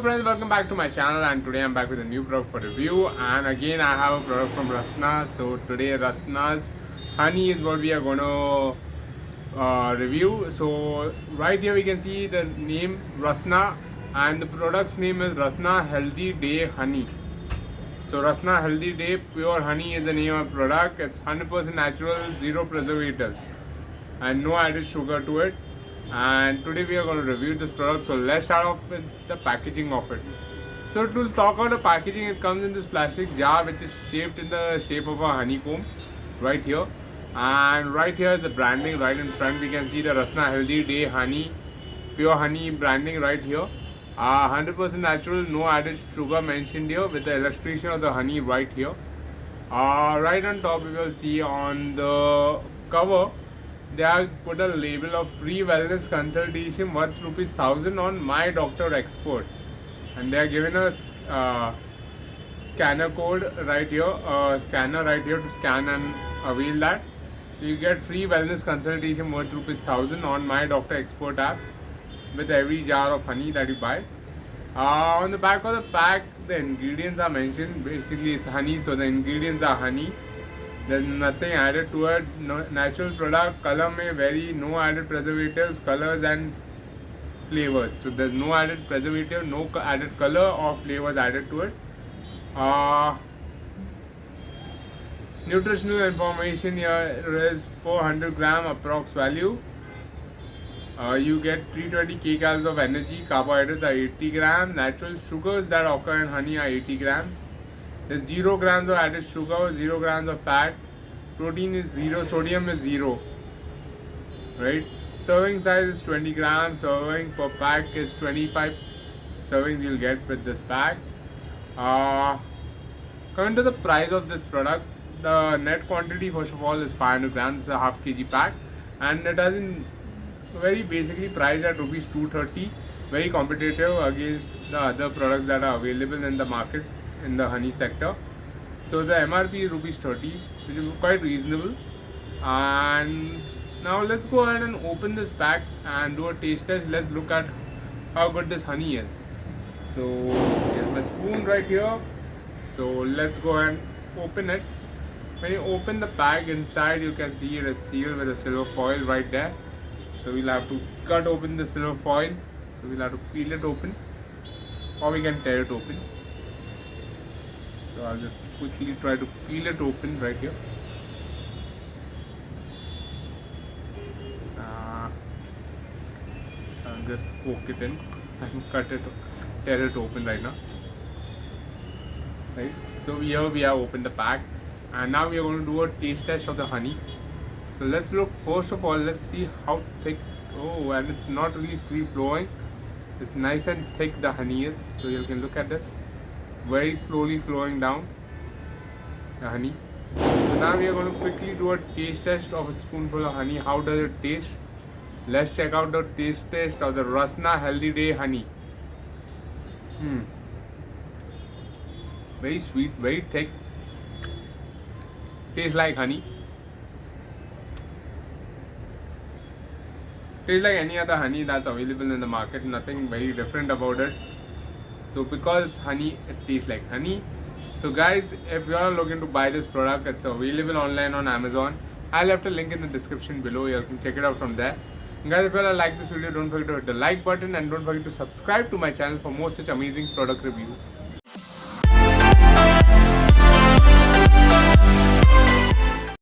friends, welcome back to my channel, and today I'm back with a new product for review. And again I have a product from Rasna. So today Rasna's honey is what we are going to review. So right here we can see the name Rasna, and the product's name is Rasna Healthy Day Honey. So Rasna Healthy Day Pure Honey is the name of product. It's 100% natural, zero preservatives and no added sugar to it. And today we are going to review this product. So let's start off with the packaging of it. So to talk about the packaging, it comes in this plastic jar which is shaped in the shape of a honeycomb right here. And right here is the branding. Right in front we can see the Rasna Healthy Day Honey Pure Honey branding right here. 100% natural, no added sugar mentioned here, with the illustration of the honey right here. Right on top, we will see on the cover they have put a label of free wellness consultation worth rupees 1000 on My Doctor Expert, and they are given a scanner code right here, scanner right here to scan and avail that. So you get free wellness consultation worth rupees 1000 on My Doctor Expert app with every jar of honey that you buy. On the back of the pack, the ingredients are mentioned. Basically, it's honey, so the ingredients are honey. There's nothing added to it. No, natural product. Color may vary. No added preservatives, colors, and flavors. So there's no added preservative, no added color or flavors added to it. Nutritional information here is 400 gram approx value. You get 320 kcals of energy. Carbohydrates are 80 grams. Natural sugars that occur in honey are 80 grams. There's 0 grams of added sugar, 0 grams of fat. Protein is 0, sodium is 0. Right? Serving size is 20 grams. Serving per pack is 25 servings you'll get with this pack. Coming to the price of this product, the net quantity first of all is 500 grams. It's a half kg pack, and it has in very basically priced at rupees 230, very competitive against the other products that are available in the market in the honey sector. So the MRP is rupees 30, which is quite reasonable. And now let's go ahead and open this pack and do a taste test. Let's look at how good this honey is. So here's my spoon right here. So let's go ahead and open it. When you open the pack, inside you can see it is sealed with a silver foil right there. So we'll have to cut open the silver foil. So we'll have to peel it open, or we can tear it open. So I'll just quickly try to peel it open right here. I'll just poke it in and tear it open right now. Right. So here we have opened the pack, and now we are going to do a taste test of the honey. So let's look, first of all, let's see how thick. Oh, and it's not really free flowing. It's nice and thick the honey is. So you can look at this, very slowly flowing down the honey. So now we are going to quickly do a taste test of a spoonful of honey. How does it taste? Let's check out the taste test of the Rasna Healthy Day Honey. Very sweet, very thick. Tastes like honey. Tastes like any other honey that's available in the market. Nothing very different about it. So because it's honey, it tastes like honey. So guys, if you are looking to buy this product, it's available online on Amazon. I'll left a link in the description below. You can check it out from there. And guys, if you all like this video, don't forget to hit the like button, and don't forget to subscribe to my channel for more such amazing product reviews.